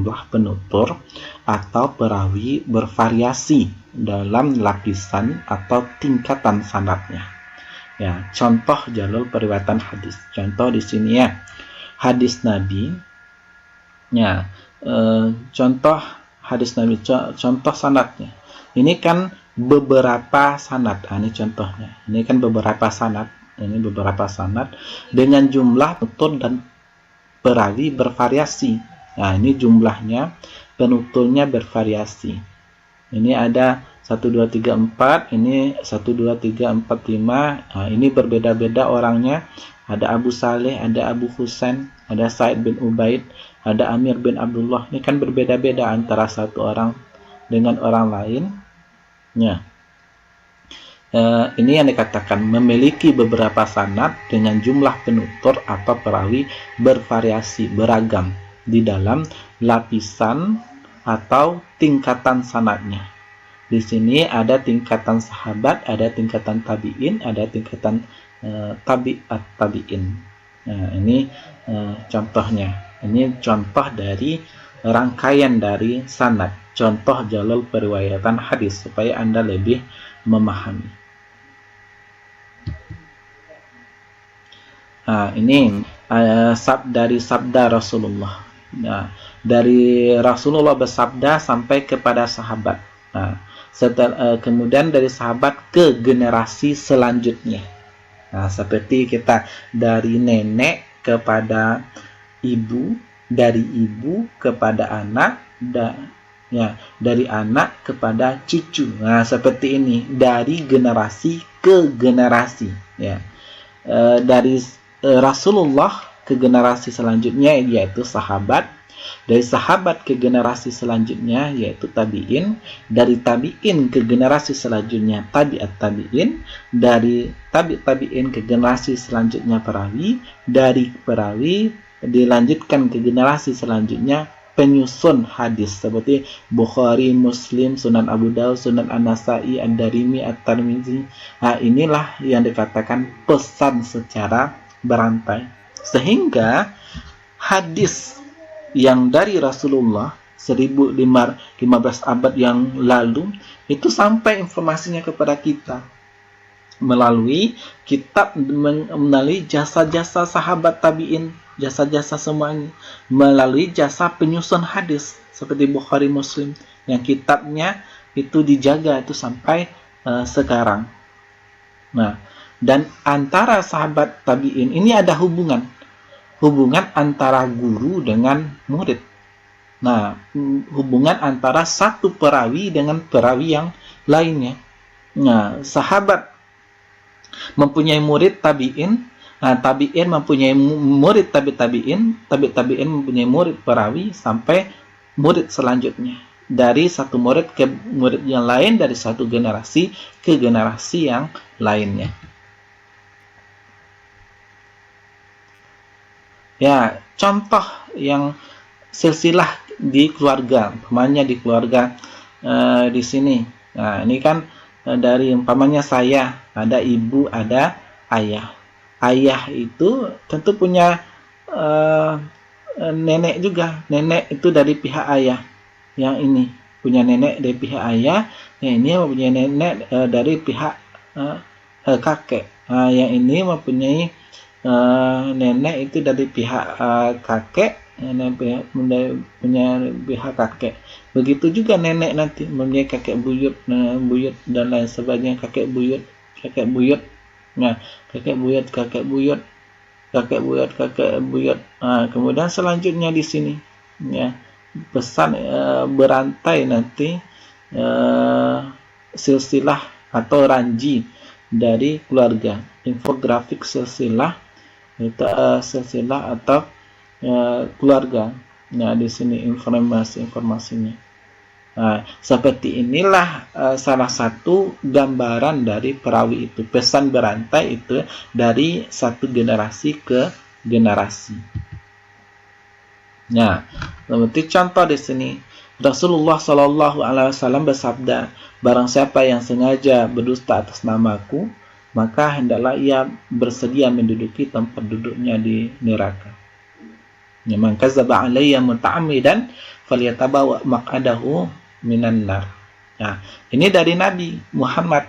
jumlah penutur atau perawi bervariasi dalam lapisan atau tingkatan sanadnya. Ya, contoh jalur periwayatan hadis. Contoh di sini ya, hadis Nabi. Ya, contoh hadis Nabi, contoh sanadnya. Ini kan beberapa sanad. Ini contohnya. Ini kan beberapa sanad. Ini beberapa sanad dengan jumlah penutur dan perawi bervariasi. Nah, ini jumlahnya, penuturnya bervariasi. Ini ada 1, 2, 3, 4, ini 1, 2, 3, 4, 5. Nah, ini berbeda-beda orangnya. Ada Abu Saleh, ada Abu Husain, ada Sa'id bin Ubaid, ada Amir bin Abdullah. Ini kan berbeda-beda antara satu orang dengan orang lain. Ya. Ini yang dikatakan memiliki beberapa sanad dengan jumlah penutur atau perawi bervariasi, beragam di dalam lapisan atau tingkatan sanadnya. Di sini ada tingkatan sahabat, ada tingkatan tabi'in, ada tingkatan tabi'at tabi'in. Nah, ini contohnya. Ini contoh dari rangkaian dari sanad, contoh jalur periwayatan hadis supaya Anda lebih memahami. Nah, ini dari sabda Rasulullah. Nah, dari Rasulullah bersabda sampai kepada sahabat. Nah, kemudian dari sahabat ke generasi selanjutnya. Nah, seperti kita dari nenek kepada ibu, dari ibu kepada anak, dari anak kepada cucu. Nah, seperti ini, dari generasi ke generasi. Ya, dari Rasulullah ke generasi selanjutnya yaitu sahabat, dari sahabat ke generasi selanjutnya yaitu tabi'in, dari tabi'in ke generasi selanjutnya tabi'at tabi'in, dari tabi'in ke generasi selanjutnya perawi, dari perawi dilanjutkan ke generasi selanjutnya penyusun hadis seperti Bukhari, Muslim, Sunan Abu Daud, Sunan An-Nasai, Ad-Darimi, At-Tirmizi. Nah, inilah yang dikatakan pesan secara berantai, sehingga hadis yang dari Rasulullah 15 abad yang lalu itu sampai informasinya kepada kita melalui kitab, melalui jasa-jasa sahabat tabi'in, jasa-jasa semuanya, melalui jasa penyusun hadis seperti Bukhari, Muslim, yang kitabnya itu dijaga itu sampai sekarang. Nah, dan antara sahabat tabi'in ini ada hubungan antara guru dengan murid. Nah, hubungan antara satu perawi dengan perawi yang lainnya. Nah, sahabat mempunyai murid tabi'in, tabi'in mempunyai murid tabi'in, tabi'in mempunyai murid perawi sampai murid selanjutnya. Dari satu murid ke murid yang lain, dari satu generasi ke generasi yang lainnya. Ya, contoh yang silsilah di keluarga, umpamanya di keluarga di sini. Nah, ini kan dari umpamanya saya, ada ibu, ada ayah. Ayah itu tentu punya nenek juga. Nenek itu dari pihak ayah. Yang ini punya nenek dari pihak ayah, yang ini mempunyai nenek dari pihak kakek. Nah, yang ini mempunyai nenek itu dari pihak kakek, punya pihak kakek. Begitu juga nenek nanti mempunyai kakek buyut, buyut dan lain sebagainya, kakek buyut. Nah, kakek buyut. Kemudian selanjutnya di sini, ya, pesan berantai nanti silsilah atau ranji dari keluarga, infografik silsilah itu silsilah atau keluarga. Nah, di sini informasinya. Nah, seperti inilah salah satu gambaran dari perawi itu, pesan berantai itu dari satu generasi ke generasi. Nah, seperti contoh di sini Rasulullah Shallallahu Alaihi Wasallam bersabda, barang siapa yang sengaja berdusta atas namaku, maka hendaklah ia bersedia menduduki tempat duduknya di neraka. Man kadzdzaba alayya muta'ammidan falyatabawa maq'adahu minan nar. Nah, ini dari Nabi Muhammad.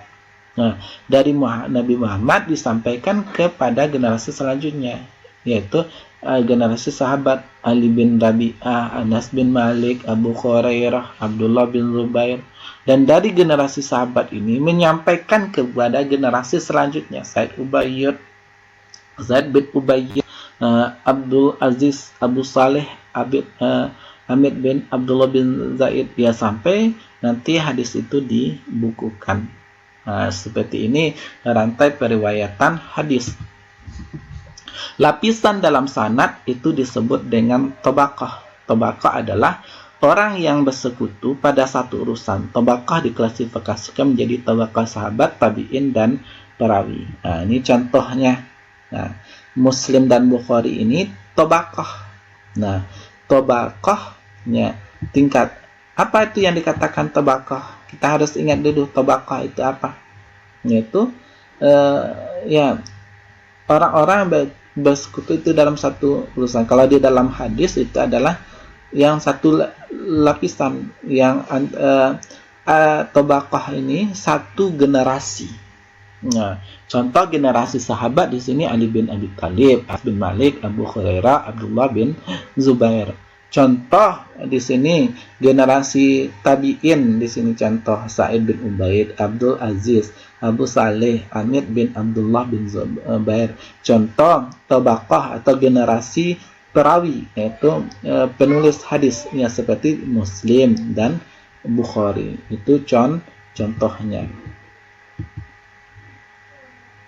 Nah, dari Nabi Muhammad disampaikan kepada generasi selanjutnya, yaitu generasi sahabat Ali bin Rabi'ah, Anas bin Malik, Abu Hurairah, Abdullah bin Zubair. Dan dari generasi sahabat ini menyampaikan kepada generasi selanjutnya, Zaid bin Ubayyid, Abdul Aziz, Abu Saleh, Hamid bin Abdullah bin Zaid, ya sampai nanti hadis itu dibukukan. Seperti ini rantai periwayatan hadis. Lapisan dalam sanad itu disebut dengan tabaqah. Tabaqah adalah orang yang bersekutu pada satu urusan. Tabaqah diklasifikasikan menjadi tabaqah sahabat, tabi'in, dan perawi. Nah, ini contohnya. Nah, Muslim dan Bukhari ini tabaqah. Nah, tabaqahnya tingkat. Apa itu yang dikatakan tabaqah? Kita harus ingat dulu tabaqah itu apa. Yaitu orang-orang bersekutu itu dalam satu urusan. Kalau di dalam hadis itu adalah yang satu lapisan, yang tabaqah ini satu generasi. Nah, contoh generasi sahabat di sini Ali bin Abi Thalib, Anas bin Malik, Abu Hurairah, Abdullah bin Zubair. Contoh di sini generasi tabi'in, di sini contoh Sa'id bin Ubaid, Abdul Aziz, Abu Saleh, Hamid bin Abdullah bin Zubair. Contoh tabaqah atau generasi perawi, yaitu penulis hadis ya, seperti Muslim dan Bukhari. Itu contohnya.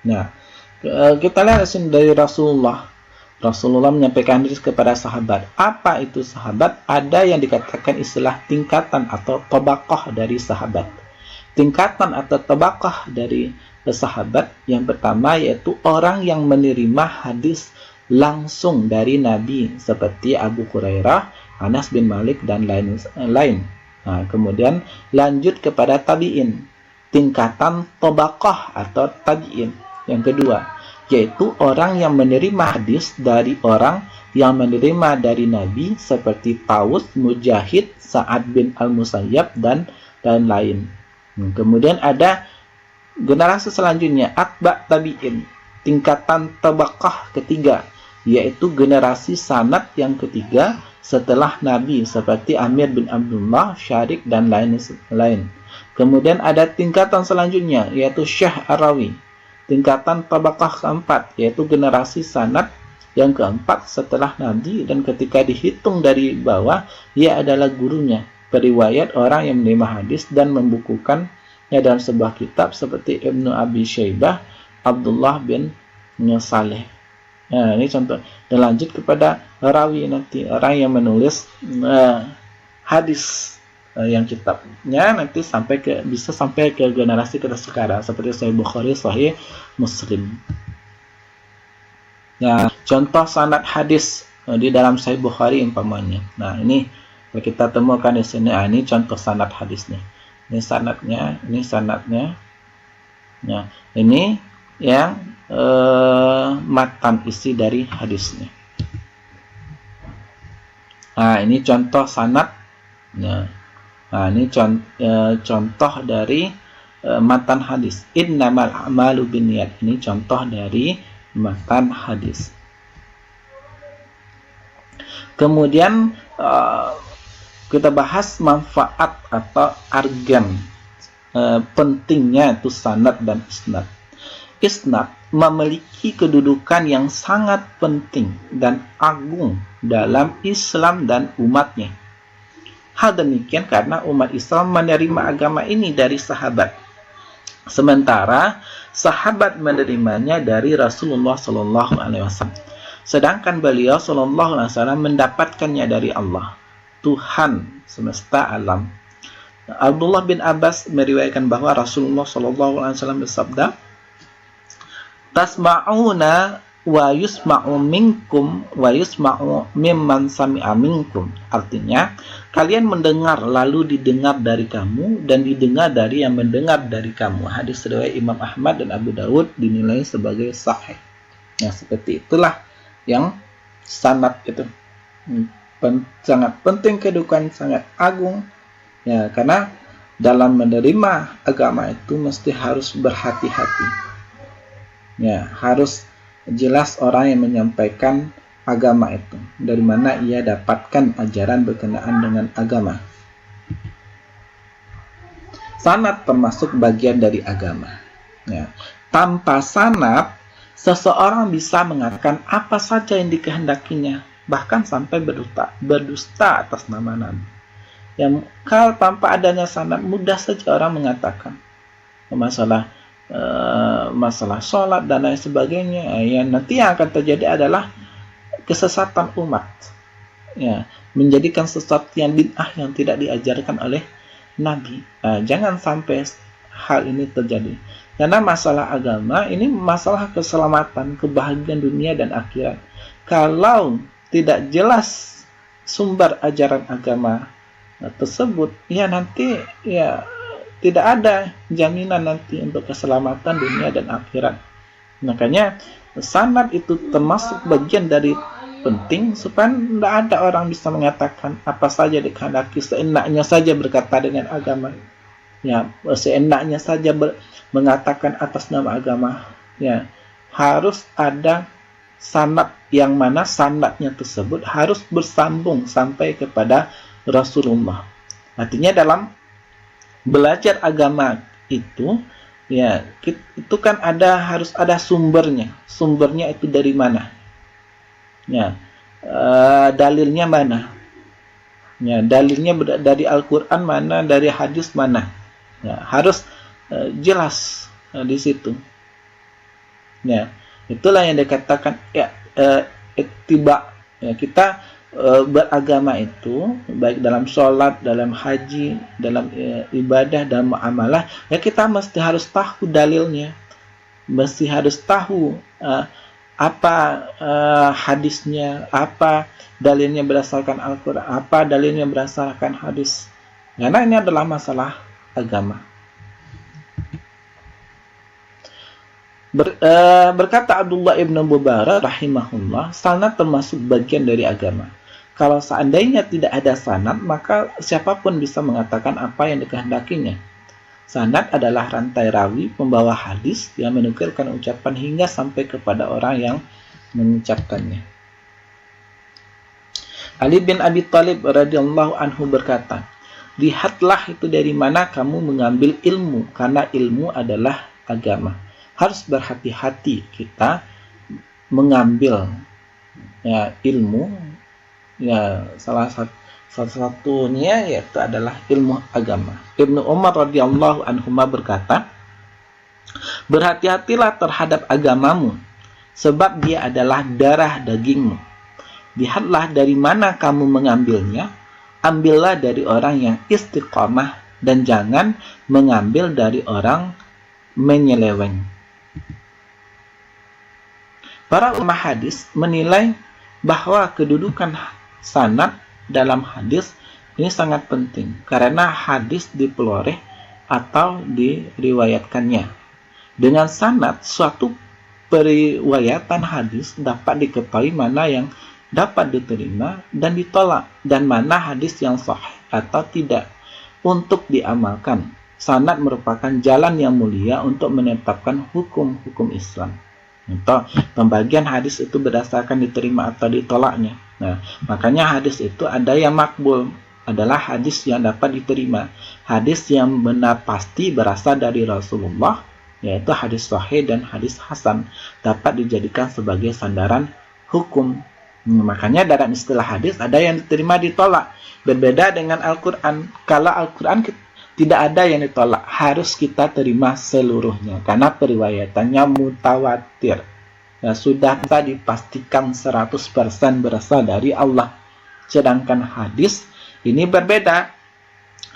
Nah, kita lihat dari Rasulullah menyampaikan hadis kepada sahabat. Apa itu sahabat? Ada yang dikatakan istilah tingkatan atau tabaqah dari sahabat. Tingkatan atau tabaqah dari sahabat yang pertama yaitu orang yang menerima hadis langsung dari Nabi seperti Abu Hurairah, Anas bin Malik, dan lain-lain. Nah, kemudian lanjut kepada tabi'in. Tingkatan tabaqah atau tabi'in. Yang kedua, yaitu orang yang menerima hadis dari orang yang menerima dari Nabi seperti Tawus, Mujahid, Sa'ad bin Al-Musayyab, dan lain-lain. Kemudian ada generasi selanjutnya, atba' tabi'in, tingkatan tabaqah ketiga, yaitu generasi sanad yang ketiga setelah Nabi seperti Amir bin Abdullah, Syarik, dan lain-lain. Kemudian ada tingkatan selanjutnya yaitu Syekh Ar-Rawi, tingkatan tabaqah keempat, yaitu generasi sanad yang keempat setelah Nabi, dan ketika dihitung dari bawah, ia adalah gurunya, periwayat orang yang menerima hadis dan membukukannya dalam sebuah kitab seperti Ibnu Abi Syaibah, Abdullah bin Saleh. Nah, ini contoh. Dan lanjut kepada rawi nanti, orang yang menulis hadis yang kitabnya nanti bisa sampai ke generasi kita sekarang seperti Sahih Bukhari, Sahih Muslim. Nah, contoh sanad hadis di dalam Sahih Bukhari umpamanya. Nah, ini kita temukan di sini. Ini contoh sanad hadisnya. Ini sanadnya. Nah, ini yang matan isi dari hadisnya. Nah, ini contoh sanadnya. Nah, ini contoh dari matan hadis. Innamal a'malu binniyat. Ini contoh dari matan hadis. Kemudian kita bahas manfaat atau argan pentingnya itu sanad dan isnad. Isnad memiliki kedudukan yang sangat penting dan agung dalam Islam dan umatnya. Hal demikian karena umat Islam menerima agama ini dari sahabat, sementara sahabat menerimanya dari Rasulullah SAW. Sedangkan beliau SAW mendapatkannya dari Allah, Tuhan semesta alam. Abdullah bin Abbas meriwayatkan bahwa Rasulullah SAW bersabda, "Tasma'una wa yusma'u minkum wa yusma'u mimman sami'a minkum." Artinya, kalian mendengar lalu didengar dari kamu dan didengar dari yang mendengar dari kamu. Hadis riwayat Imam Ahmad dan Abu Dawud dinilai sebagai sahih. Nah, seperti itulah yang sanad itu. sangat penting, kedudukan sangat agung, ya, karena dalam menerima agama itu mesti harus berhati-hati, ya, harus jelas orang yang menyampaikan agama itu dari mana ia dapatkan ajaran berkenaan dengan agama. Sanad termasuk bagian dari agama, ya. Tanpa sanad seseorang bisa mengatakan apa saja yang dikehendakinya, bahkan sampai berdusta atas nama Nabi. Yang kalau tanpa adanya sanad mudah saja orang mengatakan masalah sholat dan lain sebagainya. Ya, nanti yang akan terjadi adalah kesesatan umat, ya, menjadikan sesuatu yang bid'ah yang tidak diajarkan oleh Nabi. Jangan sampai hal ini terjadi, karena masalah agama ini masalah keselamatan, kebahagiaan dunia dan akhirat. Kalau tidak jelas sumber ajaran agama tersebut, ya nanti ya tidak ada jaminan nanti untuk keselamatan dunia dan akhirat. Makanya sanad itu termasuk bagian dari penting supaya tidak ada orang bisa mengatakan apa saja dikehendaki, seenaknya saja berkata dengan agama, ya, seenaknya saja mengatakan atas nama agama, ya. Harus ada sanad, yang mana sanadnya tersebut harus bersambung sampai kepada Rasulullah. Artinya dalam belajar agama itu, ya, itu kan harus ada sumbernya. Sumbernya itu dari mana? Ya, dalilnya mana? Ya, dalilnya dari Al-Quran mana, dari hadis mana? Ya, harus jelas di situ. Ya, itulah yang dikatakan ya, ittiba. Ya, kita beragama itu baik dalam sholat, dalam haji, dalam ibadah dan muamalah, ya kita mesti harus tahu dalilnya, mesti harus tahu apa hadisnya, apa dalilnya berdasarkan Al-Quran, apa dalilnya berdasarkan hadis, karena ini adalah masalah agama. Berkata Abdullah ibn Mubarak rahimahullah, sanad termasuk bagian dari agama. Kalau seandainya tidak ada sanad, maka siapapun bisa mengatakan apa yang dikehendakinya. Sanad adalah rantai rawi pembawa hadis yang menukilkan ucapan hingga sampai kepada orang yang mengucapkannya. Ali bin Abi Thalib radhiyallahu anhu berkata, lihatlah itu dari mana kamu mengambil ilmu, karena ilmu atulah agama. Harus berhati-hati kita mengambil, ya, ilmu, ya, salah satunya yaitu adalah ilmu agama. Ibnu Umar radhiyallahu anhu berkata, berhati-hatilah terhadap agamamu, sebab dia adalah darah dagingmu. Lihatlah dari mana kamu mengambilnya, ambillah dari orang yang istiqamah dan jangan mengambil dari orang menyeleweng. Para ulama hadis menilai bahwa kedudukan sanad dalam hadis ini sangat penting, karena hadis dipeloreh atau diriwayatkannya. Dengan sanad, suatu periwayatan hadis dapat diketahui mana yang dapat diterima dan ditolak, dan mana hadis yang sahih atau tidak untuk diamalkan. Sanad merupakan jalan yang mulia untuk menetapkan hukum-hukum Islam. Untuk pembagian hadis itu berdasarkan diterima atau ditolaknya. Nah, makanya hadis itu ada yang makbul, adalah hadis yang dapat diterima. Hadis yang benar pasti berasal dari Rasulullah, yaitu hadis sahih dan hadis hasan, dapat dijadikan sebagai sandaran hukum. Makanya dalam istilah hadis ada yang diterima, ditolak. Berbeda dengan Al-Quran. Kalau Al-Quran tidak ada yang ditolak, harus kita terima seluruhnya karena periwayatannya mutawatir, ya, sudah bisa dipastikan 100% berasal dari Allah. Sedangkan hadis ini berbeda,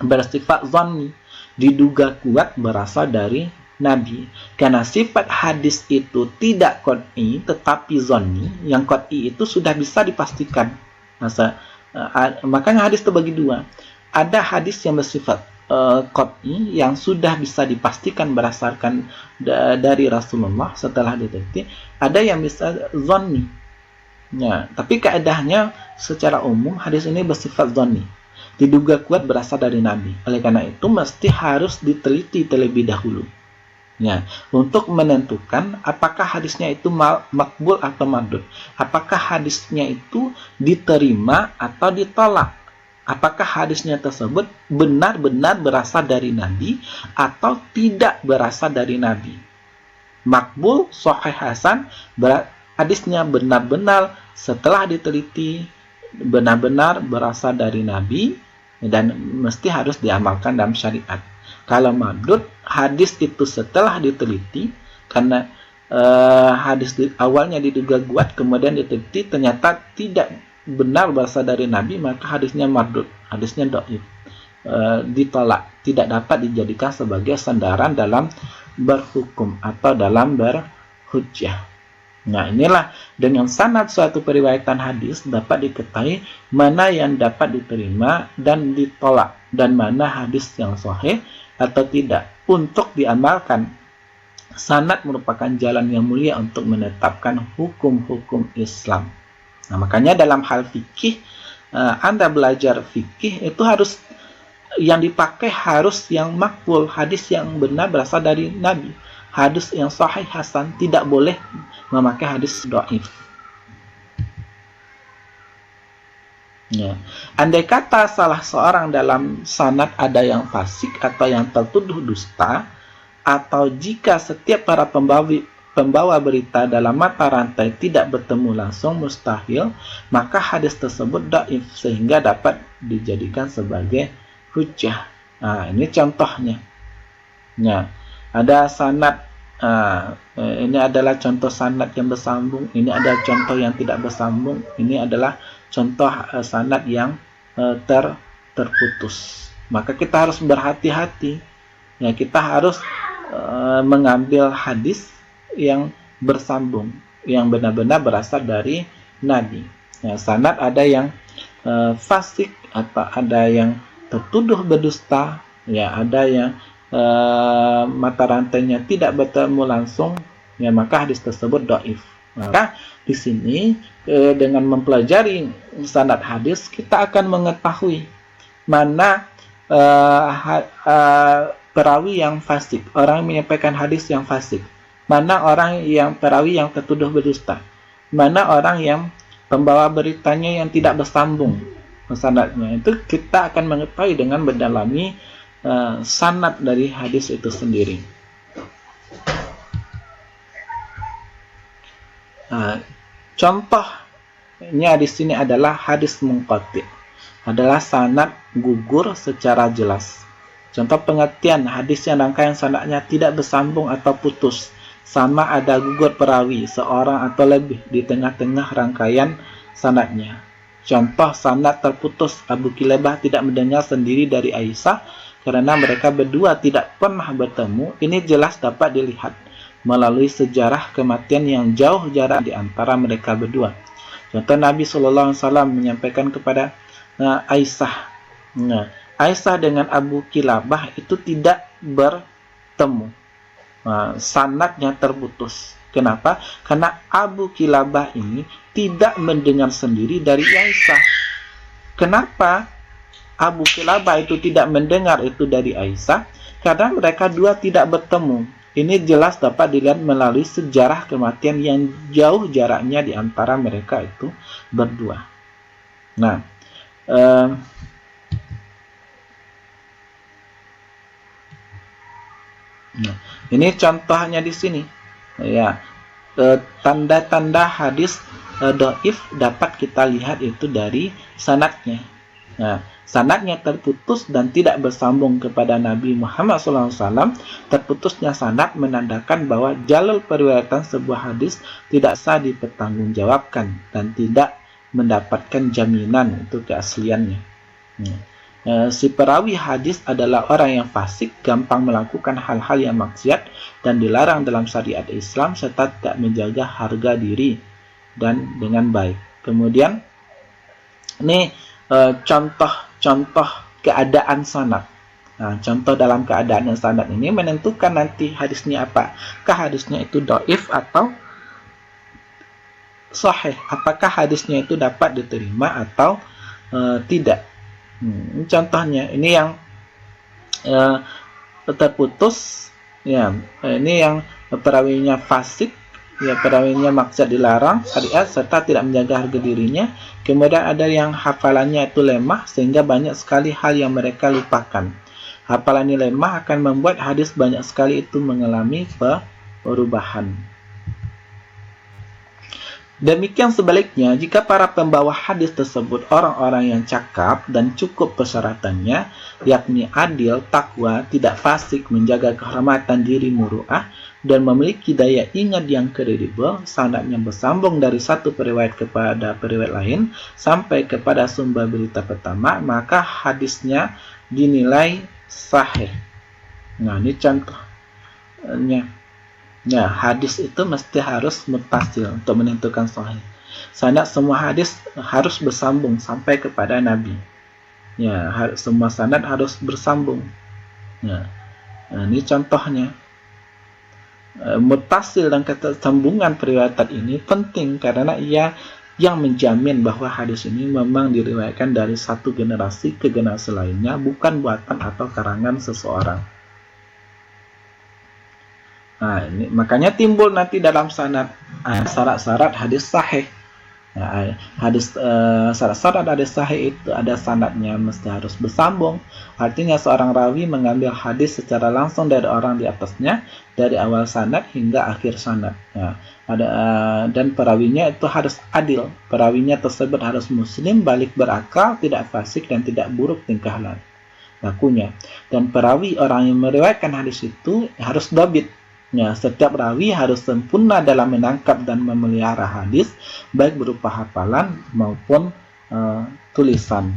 bersifat zanni, diduga kuat berasal dari Nabi. Karena sifat hadis itu tidak qat'i tetapi zanni, yang qat'i itu sudah bisa dipastikan. Makanya hadis terbagi dua. Ada hadis yang bersifat qat'i yang sudah bisa dipastikan berdasarkan dari Rasulullah setelah diteliti. Ada yang bisa zanni, Ya, tapi kaedahnya secara umum hadis ini bersifat dhani, diduga kuat berasal dari Nabi. Oleh karena itu mesti harus diteliti terlebih dahulu. Ya, untuk menentukan apakah hadisnya itu makbul atau mardud. Apakah hadisnya itu diterima atau ditolak. Apakah hadisnya tersebut benar-benar berasal dari Nabi atau tidak berasal dari Nabi. Makbul, sahih, hasan, hadisnya benar-benar setelah diteliti benar-benar berasal dari Nabi dan mesti harus diamalkan dalam syariat. Kalau mardud, hadis itu setelah diteliti karena hadis awalnya diduga kuat kemudian diteliti ternyata tidak benar berasal dari Nabi, maka hadisnya mardud, hadisnya dhaif, ditolak, tidak dapat dijadikan sebagai sandaran dalam berhukum atau dalam berhujjah. Nah, inilah dengan sanad suatu periwayatan hadis dapat diketahui mana yang dapat diterima dan ditolak dan mana hadis yang sahih atau tidak untuk diamalkan. Sanad merupakan jalan yang mulia untuk menetapkan hukum-hukum Islam. Nah, makanya dalam hal fikih, Anda belajar fikih itu harus yang dipakai harus yang makbul, hadis yang benar berasal dari Nabi. Hadis yang sahih hasan, tidak boleh memakai hadis dhaif. Ya. Andai kata salah seorang dalam sanad ada yang fasik atau yang tertuduh dusta, atau jika setiap para pembawa berita dalam mata rantai tidak bertemu langsung mustahil, maka hadis tersebut dhaif sehingga dapat dijadikan sebagai hujjah. Nah, ini contohnya. Ya. Ada sanad, ini adalah contoh sanad yang bersambung, ini ada contoh yang tidak bersambung, ini adalah contoh sanad yang terputus. Maka kita harus berhati-hati. Ya, kita harus mengambil hadis yang bersambung, yang benar-benar berasal dari Nabi. Ya, sanad ada yang fasik atau ada yang tertuduh berdusta, ya ada yang mata rantainya tidak bertemu langsung, ya maka hadis tersebut dhaif. Maka di sini dengan mempelajari sanad hadis kita akan mengetahui mana perawi yang fasik, orang menyampaikan hadis yang fasik, mana orang yang perawi yang tertuduh berdusta, mana orang yang pembawa beritanya yang tidak bersambung sanadnya. Itu kita akan mengetahui dengan mendalami sanad dari hadis itu sendiri. Contohnya di sini adalah hadis munqati, adalah sanad gugur secara jelas. Contoh pengertian hadis yang rangkaian sanadnya tidak bersambung atau putus, sama ada gugur perawi seorang atau lebih di tengah-tengah rangkaian sanadnya. Contoh sanad terputus, Abu Kilabah tidak mendengar sendiri dari Aisyah karena mereka berdua tidak pernah bertemu. Ini jelas dapat dilihat melalui sejarah kematian yang jauh jarak di antara mereka berdua. Contoh Nabi SAW menyampaikan kepada Aisyah. Nah, Aisyah dengan Abu Kilabah itu tidak bertemu. Sanadnya terputus. Kenapa? Karena Abu Kilabah ini tidak mendengar sendiri dari Aisyah. Kenapa Abu Kilabah itu tidak mendengar itu dari Aisyah? Karena mereka dua tidak bertemu. Ini jelas dapat dilihat melalui sejarah kematian yang jauh jaraknya di antara mereka itu berdua. Nah, ini contohnya di sini. Ya, tanda-tanda hadis dhaif dapat kita lihat itu dari sanadnya. Nah, sanadnya terputus dan tidak bersambung kepada Nabi Muhammad SAW. Terputusnya sanad menandakan bahwa jalur periwayatan sebuah hadis tidak sah dipertanggungjawabkan dan tidak mendapatkan jaminan itu keasliannya. Si perawi hadis adalah orang yang fasik, gampang melakukan hal-hal yang maksiat dan dilarang dalam syariat Islam serta tidak menjaga harga diri dan dengan baik. Kemudian ini contoh keadaan sanad. Nah, contoh dalam keadaan sanad ini menentukan nanti hadisnya apa. Apakah hadisnya itu dhaif atau sahih, apakah hadisnya itu dapat diterima atau tidak. Contohnya ini yang terputus, ya, ini yang perawinya fasik, ya, perawinya maksiat dilarang syariat serta tidak menjaga harga dirinya. Kemudian ada yang hafalannya itu lemah sehingga banyak sekali hal yang mereka lupakan. Hafalan ini lemah akan membuat hadis banyak sekali itu mengalami perubahan. Demikian sebaliknya, jika para pembawa hadis tersebut orang-orang yang cakap dan cukup persyaratannya, yakni adil, takwa, tidak fasik, menjaga kehormatan diri, muru'ah, dan memiliki daya ingat yang kredibel, sanadnya bersambung dari satu periwayat kepada periwayat lain sampai kepada sumber berita pertama, maka hadisnya dinilai sahih. Nah, ini contohnya. Ya, hadis itu mesti harus muttasil untuk menentukan sahih. Sanad semua hadis harus bersambung sampai kepada Nabi. Ya, semua sanad harus bersambung. Ya, nah, ini contohnya. Muttasil dan ketersambungan periwayatan ini penting karena ia yang menjamin bahwa hadis ini memang diriwayatkan dari satu generasi ke generasi lainnya, bukan buatan atau karangan seseorang. Nah, ini makanya timbul nanti dalam sanad syarat-syarat hadis sahih. Nah, syarat-syarat hadis sahih itu ada sanadnya mesti harus bersambung. Artinya seorang rawi mengambil hadis secara langsung dari orang di atasnya dari awal sanad hingga akhir sanad. Nah, dan perawinya itu harus adil. Perawinya tersebut harus muslim, balik berakal, tidak fasik dan tidak buruk tingkah lakunya. Dan perawi orang yang meriwayatkan hadis itu harus dhabit. Ya, setiap rawi harus sempurna dalam menangkap dan memelihara hadis, baik berupa hafalan maupun tulisan.